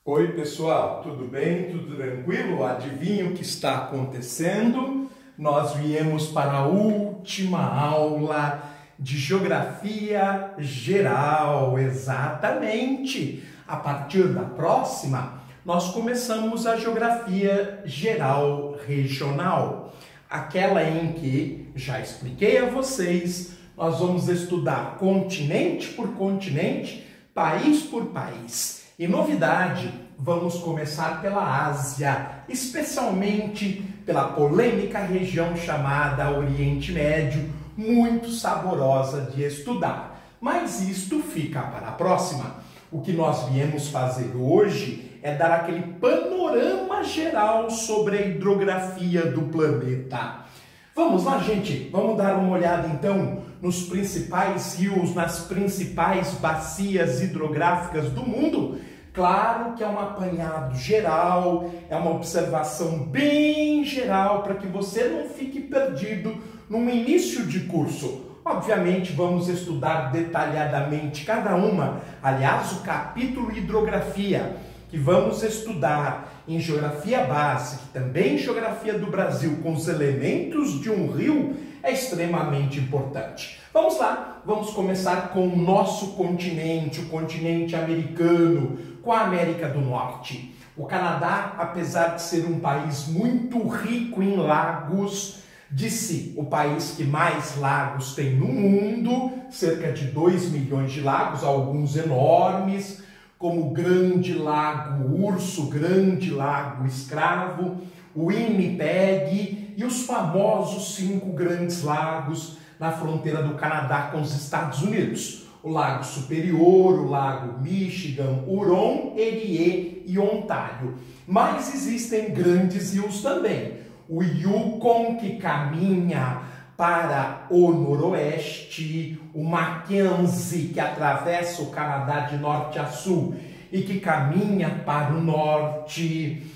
Oi pessoal, tudo bem? Tudo tranquilo? Adivinha o que está acontecendo? Nós viemos para a última aula de Geografia Geral, exatamente. A partir da próxima, nós começamos a Geografia Geral Regional, aquela em que, já expliquei a vocês, nós vamos estudar continente por continente, país por país. E novidade, vamos começar pela Ásia, especialmente pela polêmica região chamada Oriente Médio, muito saborosa de estudar. Mas isto fica para a próxima. O que nós viemos fazer hoje é dar aquele panorama geral sobre a hidrografia do planeta. Vamos lá, gente, vamos dar uma olhada então nos principais rios, nas principais bacias hidrográficas do mundo. Claro que é um apanhado geral, é uma observação bem geral para que você não fique perdido no início de curso. Obviamente vamos estudar detalhadamente cada uma, aliás, o capítulo hidrografia, que vamos estudar em Geografia Básica, também em Geografia do Brasil, com os elementos de um rio, é extremamente importante. Vamos lá, vamos começar com o nosso continente, o continente americano, com a América do Norte. O Canadá, apesar de ser um país muito rico em lagos, disse o país que mais lagos tem no mundo, cerca de 2 milhões de lagos, alguns enormes, como o Grande Lago Urso, Grande Lago Escravo, o Winnipeg e os famosos 5 grandes lagos na fronteira do Canadá com os Estados Unidos. O Lago Superior, o Lago Michigan, Huron, Erie e Ontário. Mas existem grandes rios também. O Yukon, que caminha para o noroeste, o Mackenzie, que atravessa o Canadá de norte a sul e que caminha para o norte,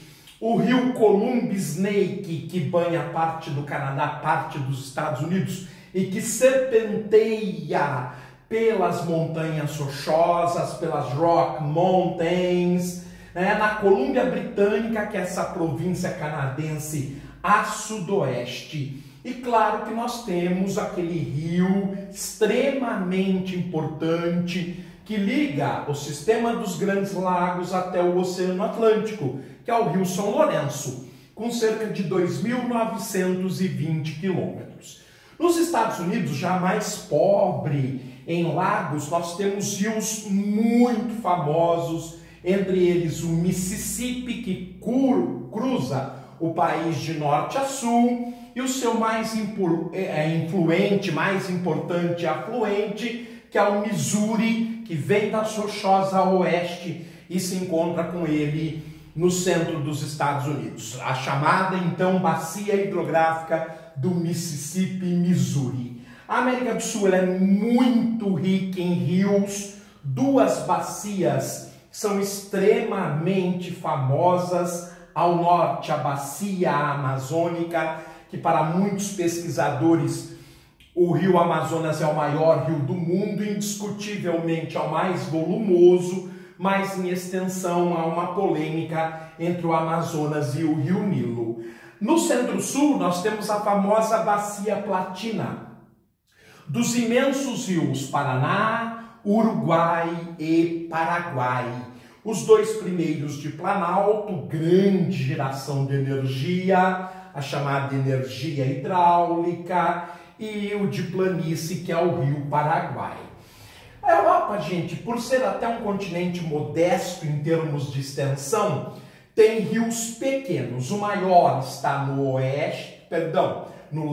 o rio Columbia Snake, que banha parte do Canadá, parte dos Estados Unidos e que serpenteia pelas montanhas rochosas, pelas Rock Mountains, na Colômbia Britânica, que é essa província canadense a sudoeste. E claro que nós temos aquele rio extremamente importante que liga o sistema dos Grandes Lagos até o Oceano Atlântico, que é o Rio São Lourenço, com cerca de 2.920 quilômetros. Nos Estados Unidos, já mais pobre em lagos, nós temos rios muito famosos, entre eles o Mississippi, que cruza o país de norte a sul, e o seu mais influente, mais importante afluente, que é o Missouri, que vem da Rochosa a oeste e se encontra com ele no centro dos Estados Unidos. A chamada, então, bacia hidrográfica do Mississippi e Missouri. A América do Sul é muito rica em rios, duas bacias são extremamente famosas. Ao norte, a bacia amazônica, que para muitos pesquisadores o rio Amazonas é o maior rio do mundo, indiscutivelmente é o mais volumoso, mas em extensão há uma polêmica entre o Amazonas e o rio Nilo. No centro-sul nós temos a famosa Bacia Platina, dos imensos rios Paraná, Uruguai e Paraguai. Os dois primeiros de Planalto, grande geração de energia, a chamada energia hidráulica, e o de planície, que é o rio Paraguai. A Europa, gente, por ser até um continente modesto em termos de extensão, tem rios pequenos. O maior está no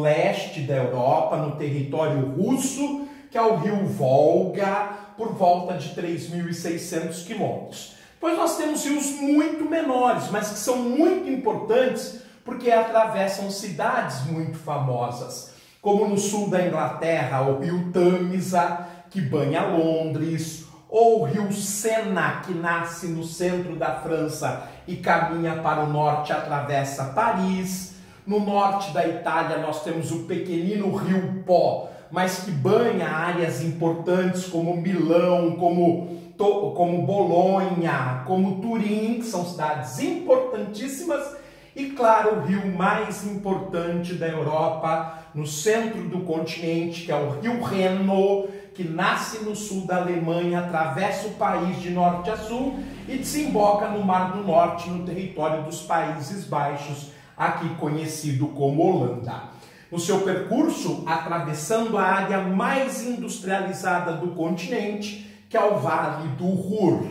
leste da Europa, no território russo, que é o rio Volga, por volta de 3.600 quilômetros. Depois nós temos rios muito menores, mas que são muito importantes porque atravessam cidades muito famosas, como no sul da Inglaterra, o rio Tâmisa, que banha Londres, ou o rio Sena, que nasce no centro da França e caminha para o norte, atravessa Paris. No norte da Itália nós temos o pequenino rio Po, mas que banha áreas importantes como Milão, como como Bolonha, como Turim, que são cidades importantíssimas, e claro, o rio mais importante da Europa, no centro do continente, que é o rio Reno, que nasce no sul da Alemanha, atravessa o país de norte a sul e desemboca no Mar do Norte, no território dos Países Baixos, aqui conhecido como Holanda. No seu percurso, atravessando a área mais industrializada do continente, que é o Vale do Ruhr.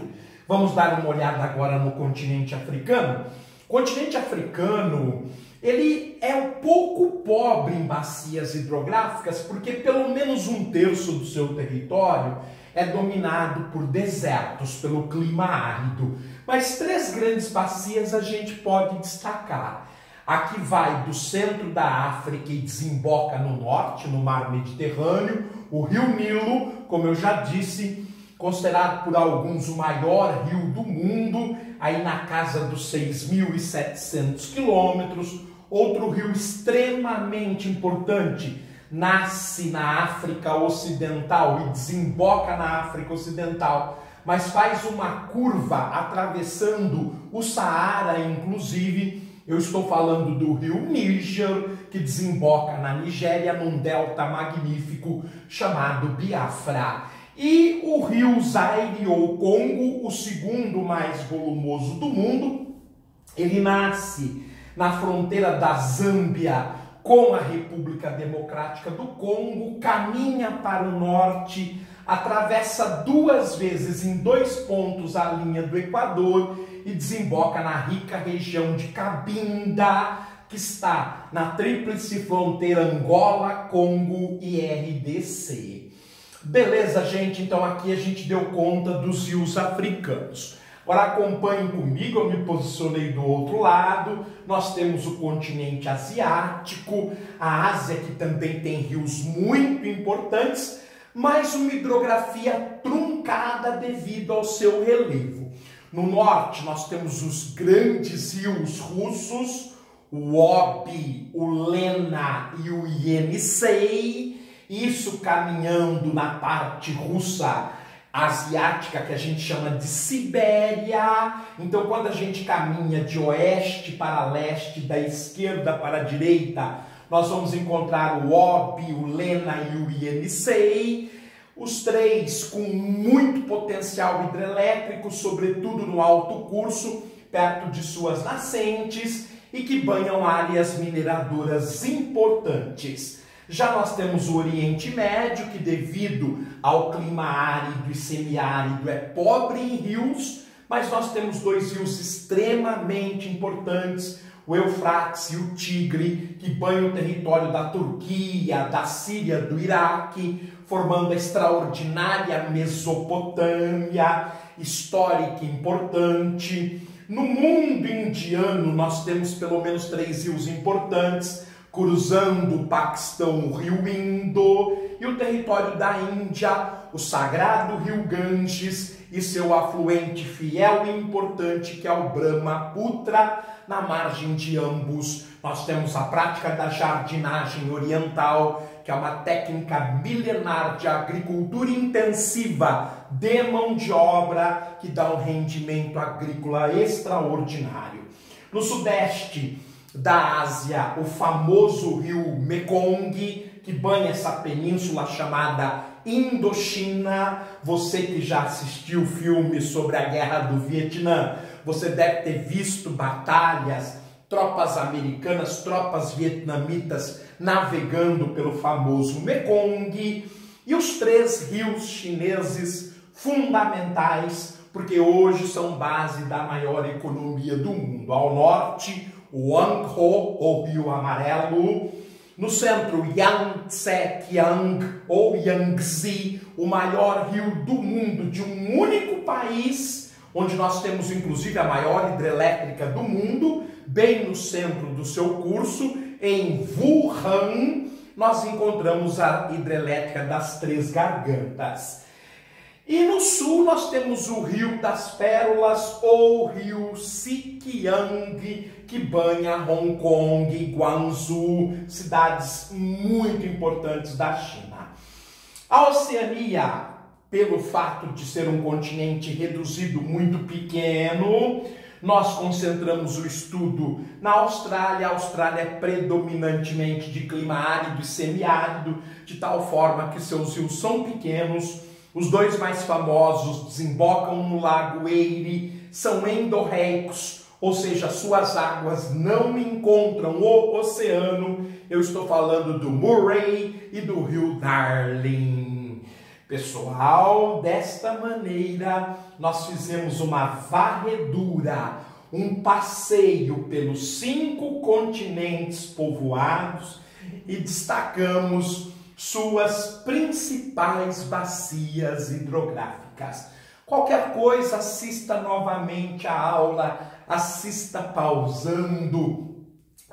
Vamos dar uma olhada agora no continente africano. O continente africano, ele é um pouco pobre em bacias hidrográficas, porque pelo menos 1/3 do seu território é dominado por desertos, pelo clima árido. Mas 3 grandes bacias a gente pode destacar. Aqui vai do centro da África e desemboca no norte, no mar Mediterrâneo, o rio Nilo, como eu já disse, considerado por alguns o maior rio do mundo, aí na casa dos 6.700 quilômetros. Outro rio extremamente importante, nasce na África Ocidental e desemboca na África Ocidental, mas faz uma curva atravessando o Saara, inclusive. Eu estou falando do rio Níger, que desemboca na Nigéria, num delta magnífico chamado Biafra. E o rio Zaire ou Congo, o segundo mais volumoso do mundo, ele nasce na fronteira da Zâmbia com a República Democrática do Congo, caminha para o norte, atravessa 2 vezes em 2 pontos a linha do Equador e desemboca na rica região de Cabinda, que está na tríplice fronteira Angola, Congo e RDC. Beleza, gente? Então aqui a gente deu conta dos rios africanos. Agora acompanhem comigo, eu me posicionei do outro lado. Nós temos o continente asiático, a Ásia, que também tem rios muito importantes, mas uma hidrografia truncada devido ao seu relevo. No norte nós temos os grandes rios russos, o Obi, o Lena e o Yenisei, isso caminhando na parte russa asiática, que a gente chama de Sibéria. Então, quando a gente caminha de oeste para leste, da esquerda para a direita, nós vamos encontrar o Obi, o Lena e o Yenisei, os 3 com muito potencial hidrelétrico, sobretudo no alto curso, perto de suas nascentes, e que banham áreas mineradoras importantes. Já nós temos o Oriente Médio, que devido ao clima árido e semiárido é pobre em rios, mas nós temos 2 rios extremamente importantes, o Eufrates e o Tigre, que banham o território da Turquia, da Síria, do Iraque, formando a extraordinária Mesopotâmia, histórica e importante. No mundo indiano, nós temos pelo menos 3 rios importantes, cruzando o Paquistão, o rio Indo, e o território da Índia, o sagrado rio Ganges e seu afluente fiel e importante, que é o Brahmaputra. Na margem de ambos, nós temos a prática da jardinagem oriental, que é uma técnica milenar de agricultura intensiva de mão de obra, que dá um rendimento agrícola extraordinário. No sudeste da Ásia, o famoso rio Mekong, que banha essa península chamada Indochina. Você que já assistiu filmes sobre a Guerra do Vietnã, você deve ter visto batalhas, tropas americanas, tropas vietnamitas navegando pelo famoso Mekong. E os 3 rios chineses fundamentais, porque hoje são base da maior economia do mundo. Ao norte, o Yangtze, ou Rio Amarelo. No centro, Yangtze-Kiang, ou Yangtze, o maior rio do mundo, de um único país, onde nós temos inclusive a maior hidrelétrica do mundo. Bem no centro do seu curso, em Wuhan, nós encontramos a hidrelétrica das 3 Gargantas. E no sul nós temos o Rio das Pérolas, ou Rio Sikiang, que banha Hong Kong, Guangzhou, cidades muito importantes da China. A Oceania pelo fato de ser um continente reduzido muito pequeno, nós concentramos o estudo na Austrália. A Austrália é predominantemente de clima árido e semiárido, de tal forma que seus rios são pequenos. Os dois mais famosos desembocam no Lago Erie, são endorreicos, ou seja, suas águas não encontram o oceano. Eu estou falando do Murray e do rio Darling. Pessoal, desta maneira, nós fizemos uma varredura, um passeio pelos 5 continentes povoados e destacamos suas principais bacias hidrográficas. Qualquer coisa, assista novamente a aula, assista pausando,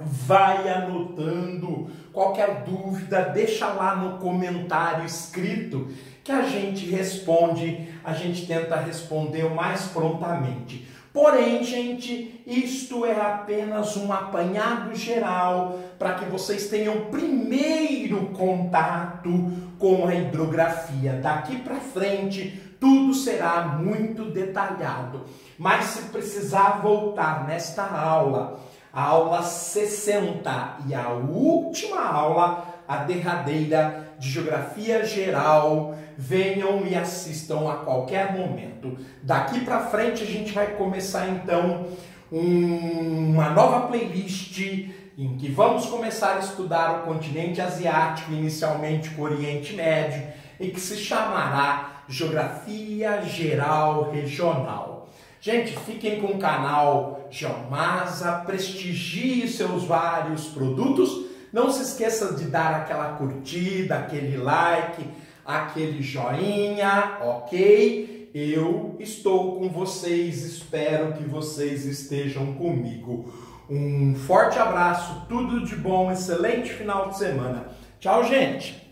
vai anotando. Qualquer dúvida, deixa lá no comentário escrito que a gente responde, a gente tenta responder o mais prontamente. Porém, gente, isto é apenas um apanhado geral para que vocês tenham primeiro contato com a hidrografia. Daqui para frente, tudo será muito detalhado. Mas se precisar voltar nesta aula, a aula 60 e a última aula, a derradeira de Geografia Geral, venham e assistam a qualquer momento. Daqui para frente a gente vai começar então uma nova playlist em que vamos começar a estudar o continente asiático, inicialmente com o Oriente Médio, e que se chamará Geografia Geral Regional. Gente, fiquem com o canal Geomasa, prestigie seus vários produtos. Não se esqueça de dar aquela curtida, aquele like, aquele joinha, ok? Eu estou com vocês, espero que vocês estejam comigo. Um forte abraço, tudo de bom, excelente final de semana. Tchau, gente!